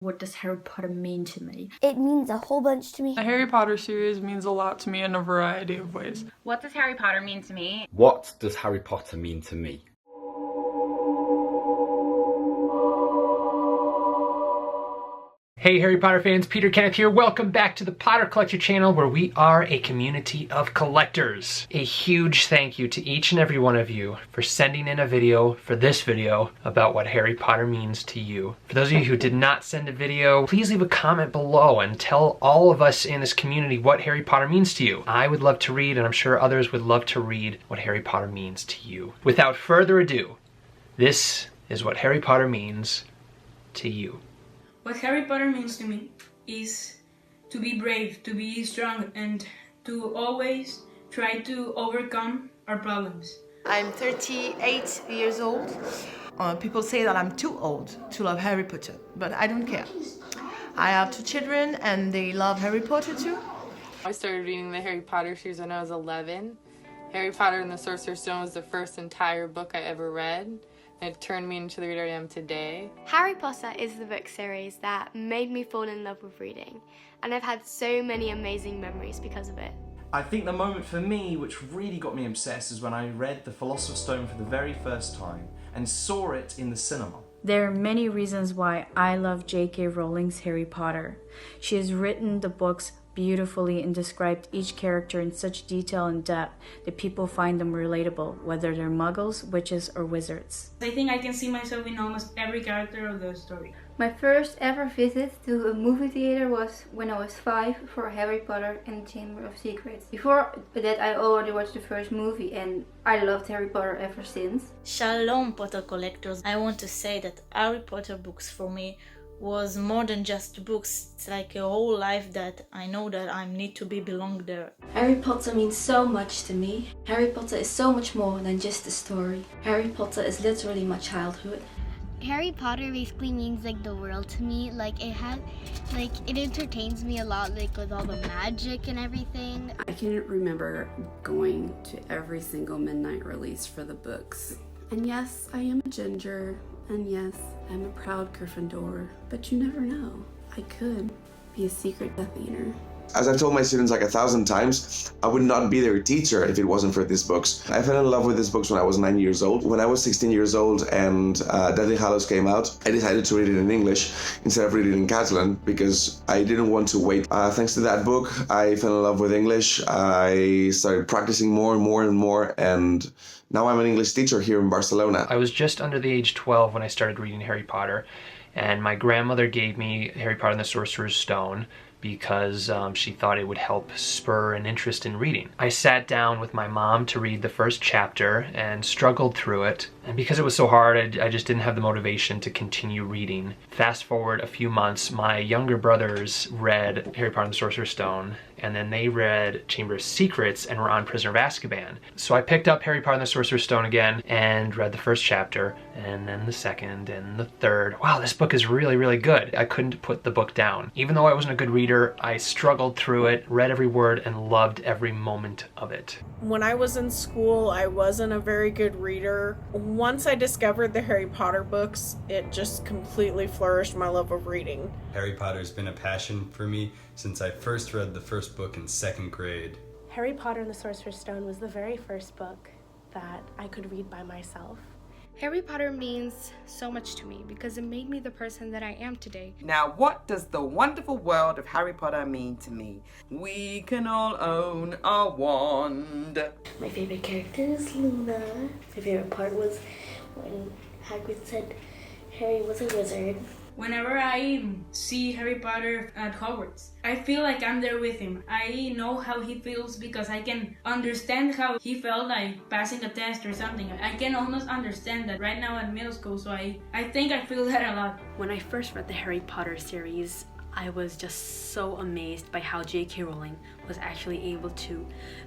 What does Harry Potter mean to me? It means a whole bunch to me. The Harry Potter series means a lot to me in a variety of ways. What does Harry Potter mean to me? What does Harry Potter mean to me? Hey Harry Potter fans, Peter Kenneth here. Welcome back to the Potter Collector channel, where we are a community of collectors. A huge thank you to each and every one of you for sending in a video for this video about what Harry Potter means to you. For those of you who did not send a video, please leave a comment below and tell all of us in this community what Harry Potter means to you. I would love to read, and I'm sure others would love to read what Harry Potter means to you. Without further ado, this is what Harry Potter means to you. What Harry Potter means to me is to be brave, to be strong, and to always try to overcome our problems. I'm 38 years old. People say that I'm too old to love Harry Potter, but I don't care. I have two children and they love Harry Potter too. I started reading the Harry Potter series when I was 11. Harry Potter and the Sorcerer's Stone was the first entire book I ever read. It turned me into the reader I am today. Harry Potter is the book series that made me fall in love with reading, and I've had so many amazing memories because of it. I think the moment for me which really got me obsessed is when I read The Philosopher's Stone for the very first time and saw it in the cinema. There are many reasons why I love J.K. Rowling's Harry Potter. She has written the books beautifully and described each character in such detail and depth that people find them relatable, whether they're muggles, witches, or wizards. I think I can see myself in almost every character of the story. My first ever visit to a movie theater was when I was 5 for Harry Potter and the Chamber of Secrets. Before that I already watched the first movie and I loved Harry Potter ever since. Shalom Potter collectors. I want to say that Harry Potter books for me was more than just books. It's like a whole life that I know that I need to belong there. Harry Potter means so much to me. Harry Potter is so much more than just a story. Harry Potter is literally my childhood. Harry Potter basically means like the world to me. It entertains me a lot, like with all the magic and everything. I can remember going to every single midnight release for the books. And yes, I am a ginger. And yes, I'm a proud Gryffindor, but you never know. I could be a secret Death Eater. As I've told my students like 1,000 times, I would not be their teacher if it wasn't for these books. I fell in love with these books when I was 9 years old. When I was 16 years old and Deathly Hallows came out, I decided to read it in English instead of reading it in Catalan because I didn't want to wait. Thanks to that book, I fell in love with English. I started practicing more and more and more, and now I'm an English teacher here in Barcelona. I was just under the age 12 when I started reading Harry Potter, and my grandmother gave me Harry Potter and the Sorcerer's Stone because she thought it would help spur an interest in reading. I sat down with my mom to read the first chapter and struggled through it, and because it was so hard, I just didn't have the motivation to continue reading. Fast forward a few months, my younger brothers read Harry Potter and the Sorcerer's Stone, and then they read Chamber of Secrets and were on Prisoner of Azkaban. So I picked up Harry Potter and the Sorcerer's Stone again and read the first chapter, and then the second, and the third. Wow, this book is really, really good. I couldn't put the book down. Even though I wasn't a good reader, I struggled through it, read every word, and loved every moment of it. When I was in school, I wasn't a very good reader. Once I discovered the Harry Potter books, it just completely flourished my love of reading. Harry Potter's been a passion for me since I first read the first book in 2nd grade. Harry Potter and the Sorcerer's Stone was the very first book that I could read by myself. Harry Potter means so much to me because it made me the person that I am today. Now, what does the wonderful world of Harry Potter mean to me? We can all own a wand. My favorite character is Luna. My favorite part was when Hagrid said Harry was a wizard. Whenever I see Harry Potter at Hogwarts, I feel like I'm there with him. I know how he feels because I can understand how he felt like passing a test or something. I can almost understand that right now at middle school, so I think I feel that a lot. When I first read the Harry Potter series, I was just so amazed by how J.K. Rowling was actually able to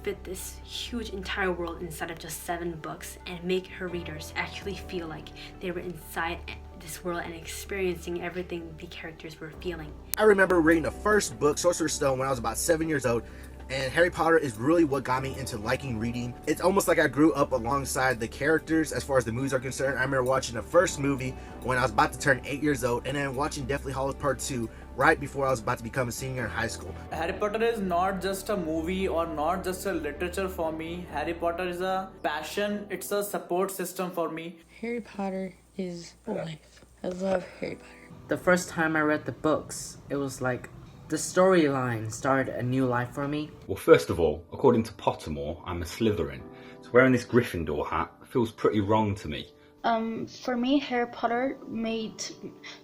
fit this huge entire world inside of just 7 books and make her readers actually feel like they were inside this world and experiencing everything the characters were feeling. I remember reading the first book, Sorcerer's Stone, when I was about 7 years old. And Harry Potter is really what got me into liking reading. It's almost like I grew up alongside the characters as far as the movies are concerned. I remember watching the first movie when I was about to turn 8 years old, and then watching Deathly Hallows Part 2 right before I was about to become a senior in high school. Harry Potter is not just a movie or not just a literature for me. Harry Potter is a passion, it's a support system for me. Harry Potter is life. I love Harry Potter. The first time I read the books, it was like the storyline started a new life for me. Well, first of all, according to Pottermore, I'm a Slytherin. So wearing this Gryffindor hat feels pretty wrong to me. For me, Harry Potter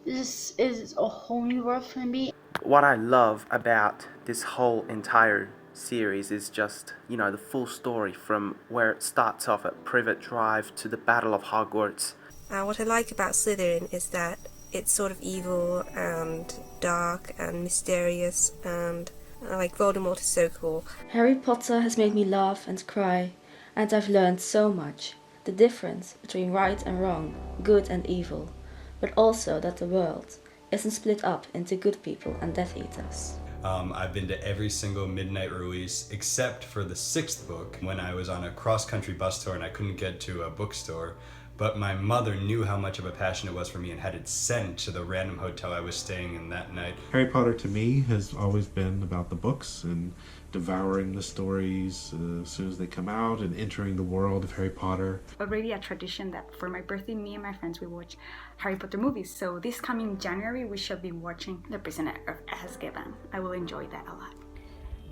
this is a whole new world for me. What I love about this whole entire series is just, the full story from where it starts off at Privet Drive to the Battle of Hogwarts. What I like about Slytherin is that it's sort of evil and dark and mysterious, and like Voldemort is so cool. Harry Potter has made me laugh and cry, and I've learned so much. The difference between right and wrong, good and evil, but also that the world isn't split up into good people and Death Eaters. I've been to every single midnight release except for the 6th book when I was on a cross-country bus tour and I couldn't get to a bookstore. But my mother knew how much of a passion it was for me and had it sent to the random hotel I was staying in that night. Harry Potter to me has always been about the books and devouring the stories as soon as they come out and entering the world of Harry Potter. Already a tradition that for my birthday, me and my friends, we watch Harry Potter movies. So this coming January, we shall be watching The Prisoner of Azkaban. I will enjoy that a lot.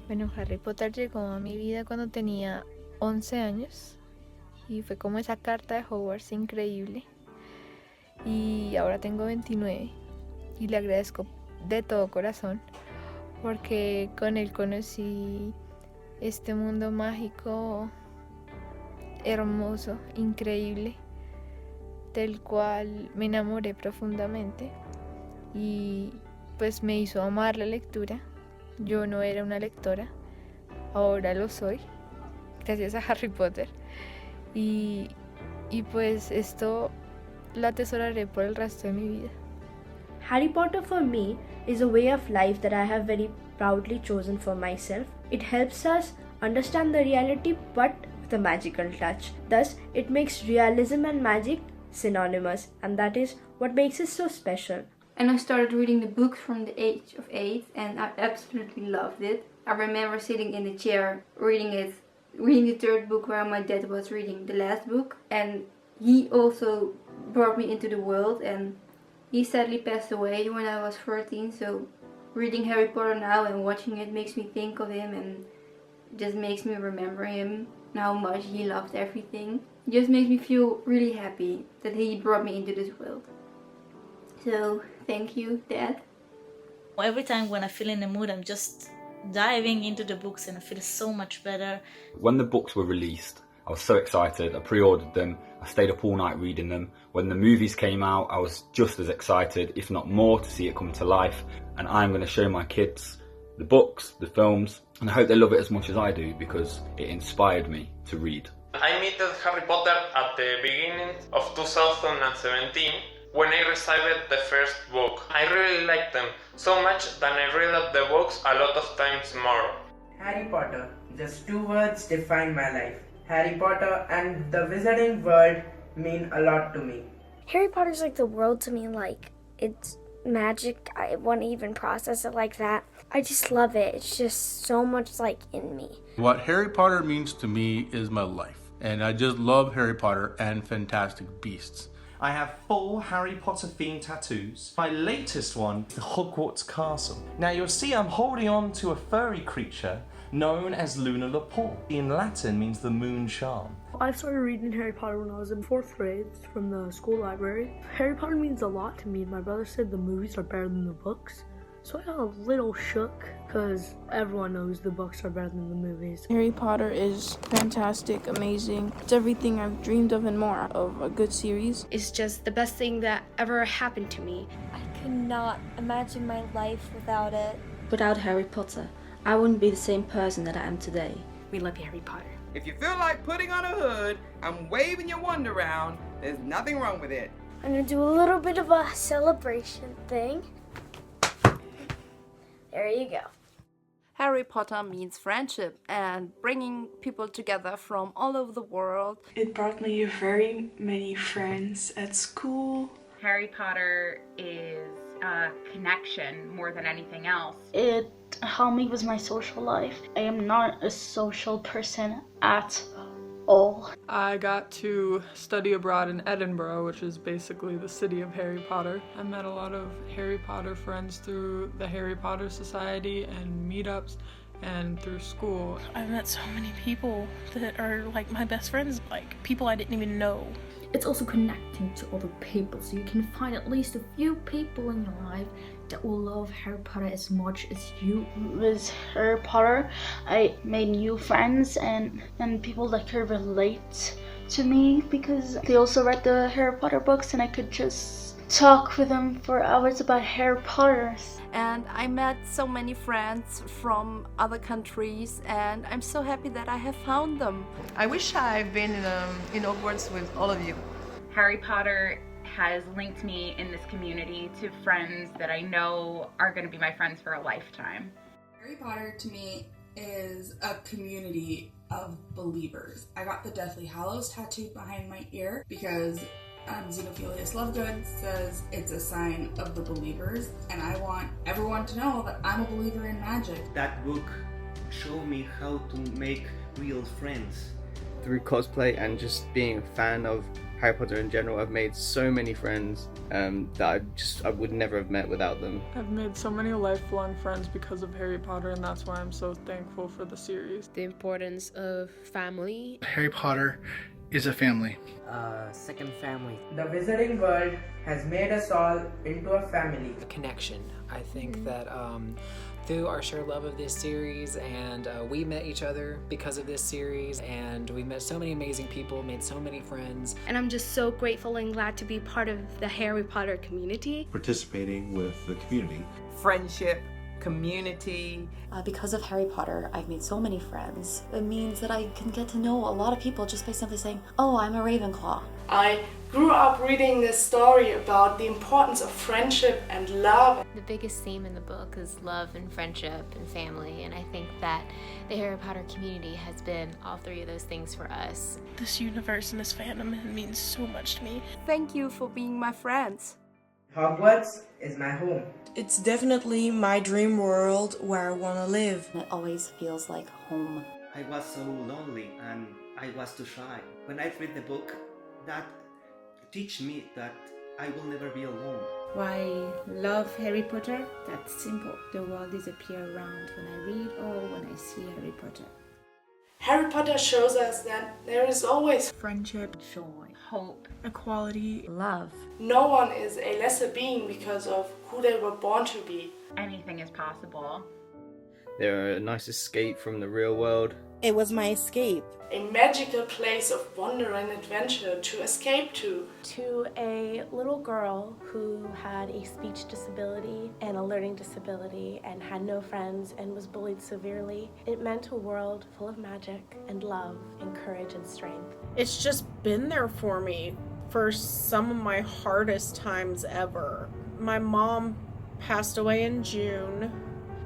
Bueno, Harry Potter llegó a mi vida cuando tenía 11 años. Y fue como esa carta de Hogwarts increíble. Y ahora tengo 29. Y le agradezco de todo corazón. Porque con él conocí este mundo mágico, hermoso, increíble. Del cual me enamoré profundamente. Y pues me hizo amar la lectura. Yo no era una lectora. Ahora lo soy. Gracias a Harry Potter. Y pues esto lo atesoraré por el resto de mi vida. Harry Potter for me is a way of life that I have very proudly chosen for myself. It helps us understand the reality but with a magical touch. Thus, it makes realism and magic synonymous, and that is what makes it so special. And I started reading the book from the age of 8 and I absolutely loved it. I remember sitting in the chair reading the third book while my dad was reading the last book, and he also brought me into the world, and he sadly passed away when I was 14, so reading Harry Potter now and watching it makes me think of him and just makes me remember him and how much he loved everything. It just makes me feel really happy that he brought me into this world. So thank you, Dad. Every time when I feel in the mood, I'm just diving into the books and I feel so much better. When the books were released, I was so excited. I pre-ordered them. I stayed up all night reading them. When the movies came out, I was just as excited, if not more, to see it come to life. And I'm going to show my kids the books, the films, and I hope they love it as much as I do because it inspired me to read. I met Harry Potter at the beginning of 2017 when I received the first book. I really liked them so much that I read the books a lot of times more. Harry Potter. Just 2 words define my life. Harry Potter and the Wizarding World mean a lot to me. Harry Potter's like the world to me, like it's magic. I won't even process it like that. I just love it. It's just so much like in me. What Harry Potter means to me is my life, and I just love Harry Potter and Fantastic Beasts. I have 4 Harry Potter themed tattoos. My latest one, the Hogwarts Castle. Now you'll see I'm holding on to a furry creature known as Luna Laporte. In Latin means the moon charm. I started reading Harry Potter when I was in 4th grade from the school library. Harry Potter means a lot to me. My brother said the movies are better than the books. So I got a little shook because everyone knows the books are better than the movies. Harry Potter is fantastic, amazing. It's everything I've dreamed of and more of a good series. It's just the best thing that ever happened to me. I could not imagine my life without it. Without Harry Potter, I wouldn't be the same person that I am today. We love Harry Potter. If you feel like putting on a hood and waving your wand around, there's nothing wrong with it. I'm gonna do a little bit of a celebration thing. There you go. Harry Potter means friendship and bringing people together from all over the world. It brought me very many friends at school. Harry Potter is a connection more than anything else. It helped me with my social life. I am not a social person at all. I got to study abroad in Edinburgh, which is basically the city of Harry Potter. I met a lot of Harry Potter friends through the Harry Potter Society and meetups and through school. I've met so many people that are like my best friends, like people I didn't even know. It's also connecting to other people, so you can find at least a few people in your life that will love Harry Potter as much as you. With Harry Potter, I made new friends and people that could relate to me because they also read the Harry Potter books and I could just talk with them for hours about Harry Potter. And I met so many friends from other countries, and I'm so happy that I have found them. I wish I've been in Hogwarts with all of you. Harry Potter has linked me in this community to friends that I know are going to be my friends for a lifetime. Harry Potter to me is a community of believers. I got the Deathly Hallows tattooed behind my ear because Xenophilius Lovegood says it's a sign of the believers, and I want everyone to know that I'm a believer in magic. That book showed me how to make real friends. Through cosplay and just being a fan of Harry Potter in general, I've made so many friends that I would never have met without them. I've made so many lifelong friends because of Harry Potter, and that's why I'm so thankful for the series. The importance of family. Harry Potter is a family. Second family. The Wizarding World has made us all into a family. A connection. I think that through our shared love of this series, and we met each other because of this series, and we met so many amazing people, made so many friends. And I'm just so grateful and glad to be part of the Harry Potter community. Participating with the community. Friendship, community. Because of Harry Potter, I've made so many friends. It means that I can get to know a lot of people just by simply saying, oh, I'm a Ravenclaw. I grew up reading this story about the importance of friendship and love. The biggest theme in the book is love and friendship and family, and I think that the Harry Potter community has been all three of those things for us. This universe and this fandom means so much to me. Thank you for being my friends. Hogwarts is my home. It's definitely my dream world where I want to live. It always feels like home. I was so lonely and I was too shy. When I read the book, that teach me that I will never be alone. Why love Harry Potter? That's simple. The world disappears around when I read or when I see Harry Potter. Harry Potter shows us that there is always friendship, joy, hope, equality, love. No one is a lesser being because of who they were born to be. Anything is possible. They're a nice escape from the real world. It was my escape. A magical place of wonder and adventure to escape to. To a little girl who had a speech disability and a learning disability and had no friends and was bullied severely, it meant a world full of magic and love and courage and strength. It's just been there for me for some of my hardest times ever. My mom passed away in June.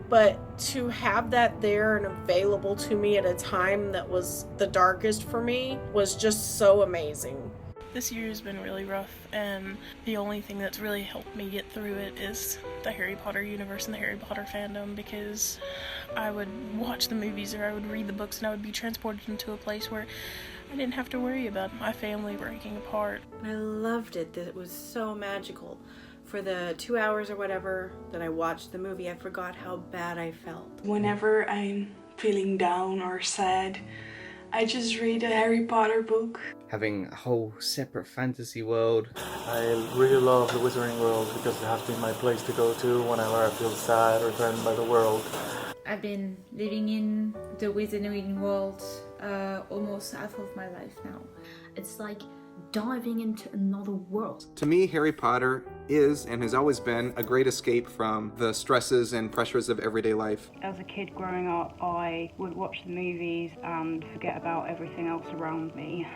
But to have that there and available to me at a time that was the darkest for me was just so amazing. This year has been really rough, and the only thing that's really helped me get through it is the Harry Potter universe and the Harry Potter fandom, because I would watch the movies or I would read the books and I would be transported into a place where I didn't have to worry about my family breaking apart. I loved it. It was so magical. For the 2 hours or whatever that I watched the movie, I forgot how bad I felt. Whenever I'm feeling down or sad, I just read a Harry Potter book. Having a whole separate fantasy world. I really love the Wizarding World because it has been my place to go to whenever I feel sad or threatened by the world. I've been living in the Wizarding World almost half of my life now. It's like diving into another world. To me, Harry Potter is and has always been a great escape from the stresses and pressures of everyday life. As a kid growing up, I would watch the movies and forget about everything else around me.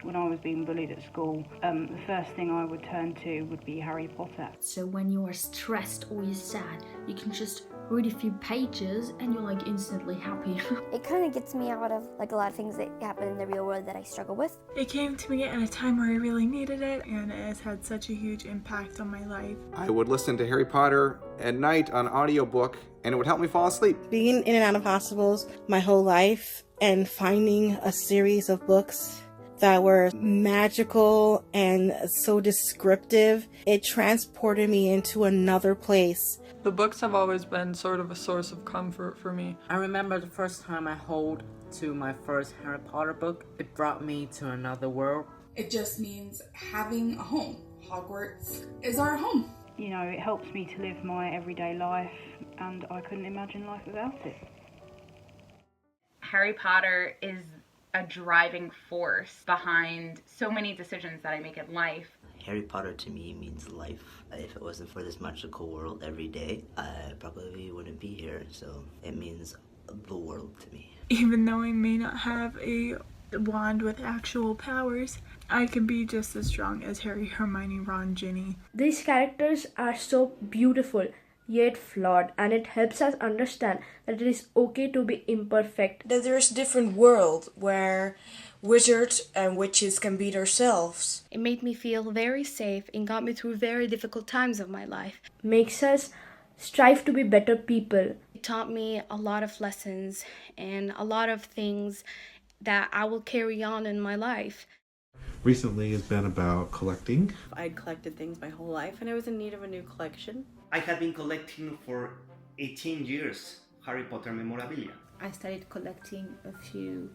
when I was being bullied at school, the first thing I would turn to would be Harry Potter. So when you are stressed or you're sad, you can just read a few pages and you're like instantly happy. It kind of gets me out of like a lot of things that happen in the real world that I struggle with. It came to me at a time where I really needed it, and it has had such a huge impact on my life. I would listen to Harry Potter at night on audiobook, and it would help me fall asleep. Being in and out of hospitals my whole life and finding a series of books that were magical and so descriptive, it transported me into another place. The books have always been sort of a source of comfort for me. I remember the first time I held to my first Harry Potter book. It brought me to another world. It just means having a home. Hogwarts is our home. You know, it helps me to live my everyday life, and I couldn't imagine life without it. Harry Potter is a driving force behind so many decisions that I make in life. Harry Potter to me means life. If it wasn't for this magical world every day, I probably wouldn't be here. So it means the world to me. Even though I may not have a wand with actual powers, I can be just as strong as Harry, Hermione, Ron, Ginny. These characters are so beautiful yet flawed, and it helps us understand that it is okay to be imperfect. That there's different worlds where wizards and witches can be themselves. It made me feel very safe and got me through very difficult times of my life. Makes us strive to be better people. It taught me a lot of lessons and a lot of things that I will carry on in my life. Recently has been about collecting. I'd collected things my whole life and I was in need of a new collection. I had been collecting for 18 years Harry Potter memorabilia. I started collecting a few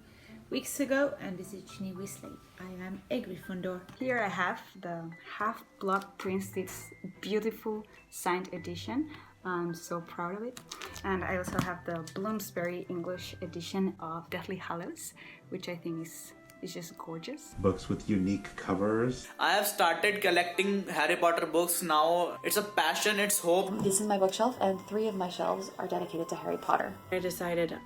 weeks ago, and this is Ginny Weasley. I am a Gryffindor. Here I have the Half-Blood Prince's beautiful signed edition. I'm so proud of it. And I also have the Bloomsbury English edition of Deathly Hallows, which I think is just gorgeous. Books with unique covers. I have started collecting Harry Potter books now. It's a passion, it's hope. This is my bookshelf, and 3 of my shelves are dedicated to Harry Potter. I decided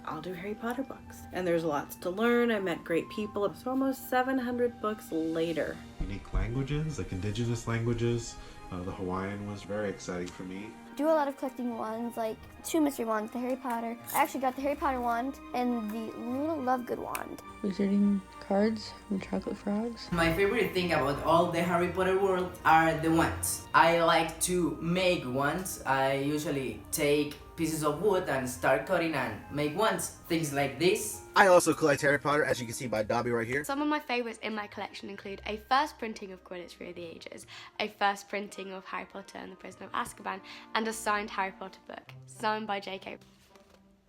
I'll do Harry Potter books. And there's lots to learn. I met great people. It's almost 700 books later. Unique languages, like indigenous languages. The Hawaiian was very exciting for me. Do a lot of collecting wands, like 2 mystery wands, the Harry Potter. I actually got the Harry Potter wand and the Luna Lovegood wand. Wizarding cards from Chocolate Frogs. My favorite thing about all the Harry Potter world are the wands. I like to make wands. I usually take pieces of wood and start cutting and make wands. Things like this. I also collect Harry Potter, as you can see by Dobby right here. Some of my favourites in my collection include a first printing of Quidditch Through the Ages, a first printing of Harry Potter and the Prisoner of Azkaban, and a signed Harry Potter book, signed by J.K.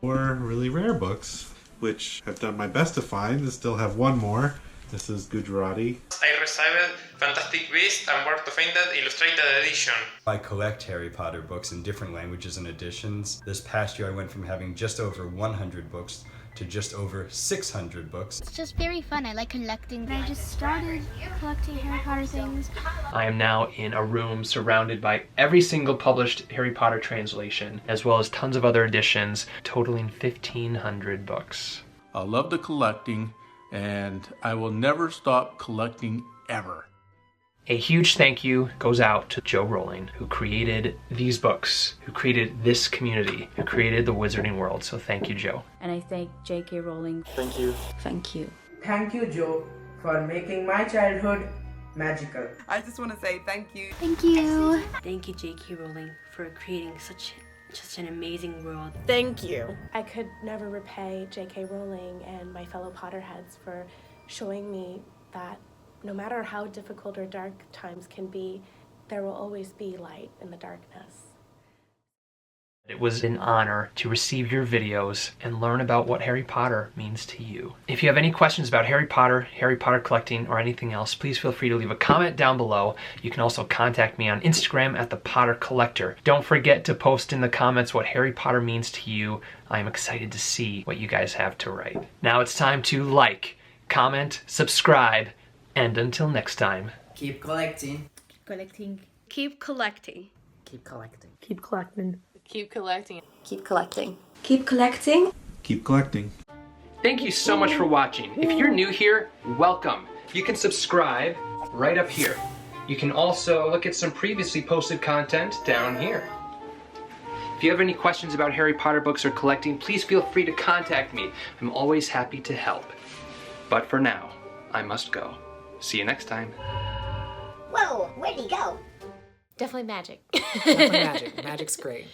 4 really rare books, which I've done my best to find, and still have one more. This is Gujarati. I received Fantastic Beasts and World of Painted Illustrated Edition. I collect Harry Potter books in different languages and editions. This past year I went from having just over 100 books to just over 600 books. It's just very fun. I like collecting. I just started collecting Harry Potter things. I am now in a room surrounded by every single published Harry Potter translation, as well as tons of other editions, totaling 1,500 books. I love the collecting, and I will never stop collecting ever. A huge thank you goes out to Joe Rowling, who created these books, who created this community, who created the Wizarding World. So thank you, Joe. And I thank J.K. Rowling. Thank you. Thank you. Thank you, Joe, for making my childhood magical. I just want to say thank you. Thank you. Thank you, J.K. Rowling, for creating such an amazing world. Thank you. I could never repay J.K. Rowling and my fellow Potterheads for showing me that no matter how difficult or dark times can be, there will always be light in the darkness. It was an honor to receive your videos and learn about what Harry Potter means to you. If you have any questions about Harry Potter collecting, or anything else, please feel free to leave a comment down below. You can also contact me on Instagram at The Potter Collector. Don't forget to post in the comments what Harry Potter means to you. I am excited to see what you guys have to write. Now it's time to like, comment, subscribe, and until next time. Keep collecting. Keep collecting. Keep collecting. Keep collecting. Keep collecting. Keep collecting. Keep collecting. Keep collecting. Keep collecting. Thank you so much for watching. If you're new here, welcome. you can subscribe right up here. You can also look at some previously posted content down here. If you have any questions about Harry Potter books or collecting, please feel free to contact me. I'm always happy to help. But for now, I must go. See you next time. Whoa, where'd he go? Definitely magic. Definitely magic. Magic's great.